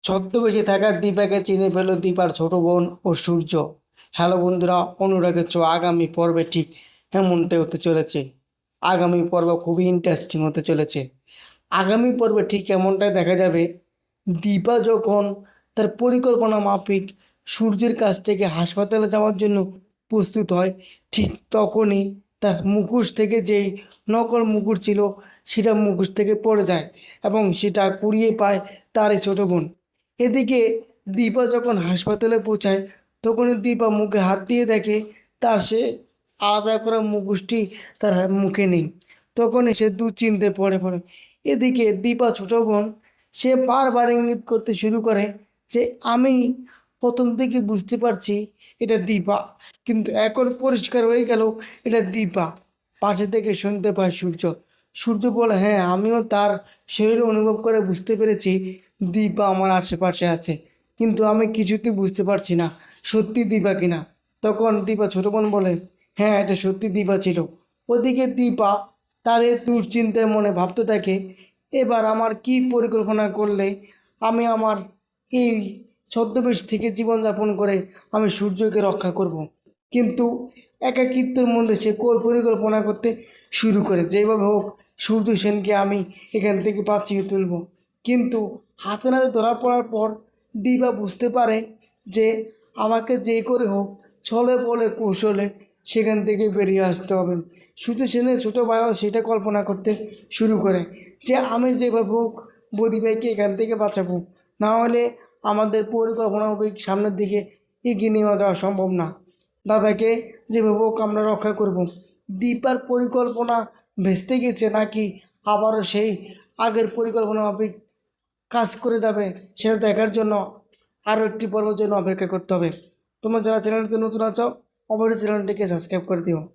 ছদ্মবেশে থাকা দীপাকে চিনে ফেল দীপার ছোট বোন ও সূর্য। হ্যালো বন্ধুরা, অনুরাগের ছো আগামী পর্বে ঠিক এমনটাই হতে চলেছে। আগামী পর্ব খুবই ইন্টারেস্টিং হতে চলেছে। আগামী পর্বে ঠিক এমনটাই দেখা যাবে, দীপা যখন তার পরিকল্পনা মাফিক সূর্যের কাছ থেকে হাসপাতালে যাওয়ার জন্য প্রস্তুত হয়, ঠিক তখনই তার মুখোশ থেকে যেই নকল মুকুট ছিল সেটা মুখোশ থেকে পড়ে যায় এবং সেটা কুড়িয়ে পায় তারই ছোট বোন। এদিকে দীপা যখন হাসপাতালে পৌঁছায়, তখনই দীপা মুখে হাত দিয়ে দেখে তার সে আলাদা করা মুখোশটি তার মুখে নেই। তখনই সে দুশ্চিন্তে পড়ে পড়ে। এদিকে দীপা ছোট বোন সে বারবার ইঙ্গিত করতে শুরু করে যে আমি প্রথম থেকে বুঝতে পারছি এটা দীপা, কিন্তু এখন পরিষ্কার হয়ে গেল এটা দীপা। পাশে থেকে শুনতে পায় সূর্য। সূর্য বলে, হ্যাঁ, আমিও তার শরীরে অনুভব করে বুঝতে পেরেছি দীপা আমার আশেপাশে আছে, কিন্তু আমি কিছুতেই বুঝতে পারছি না সত্যি দীপা কিনা। তখন দীপা ছোট বোন বলে, হ্যাঁ, এটা সত্যি দীপা ছিল। ওদিকে দীপা তার এই দুশ্চিন্তায় মনে ভাবতে থাকে, এবার আমার কি পরিকল্পনা করলে আমি আমার এই ছদ্মবেশ থেকে জীবনযাপন করে আমি সূর্যকে রক্ষা করব। কিন্তু একাকিত্বের মধ্যে সে পরিকল্পনা করতে শুরু করে, যেভাবে হোক সূর্য সেনকে আমি এখান থেকে বাঁচিয়ে তুলব। কিন্তু হাতে নাতে ধরা পড়ার পর দিবা বুঝতে পারে যে আমাকে যে করে হোক ছলে বলে কৌশলে সেখান থেকে বেরিয়ে আসতে হবে। সূর্য সেনের ছোটো ভাইও সেটা কল্পনা করতে শুরু করে যে আমি যেভাবে হোক বদি ভাইকে এখান থেকে বাঁচাবো, না হলে আমাদের পরিকল্পনা সামনের দিকে এগিয়ে নিয়ে যাওয়া সম্ভব না। দাদাকে যেভাবে হোক আমরা রক্ষা করব। দীপার পরিকল্পনা ভেস্তে গেছে নাকি আবারও সেই আগের পরিকল্পনা মাফিক কাজ করে যাবে, সেটা দেখার জন্য আরও একটি পর্বের জন্য অপেক্ষা করতে হবে। তোমরা যারা চ্যানেলটিতে নতুন আছো, অবশ্যই চ্যানেলটিকে সাবস্ক্রাইব করে দিও।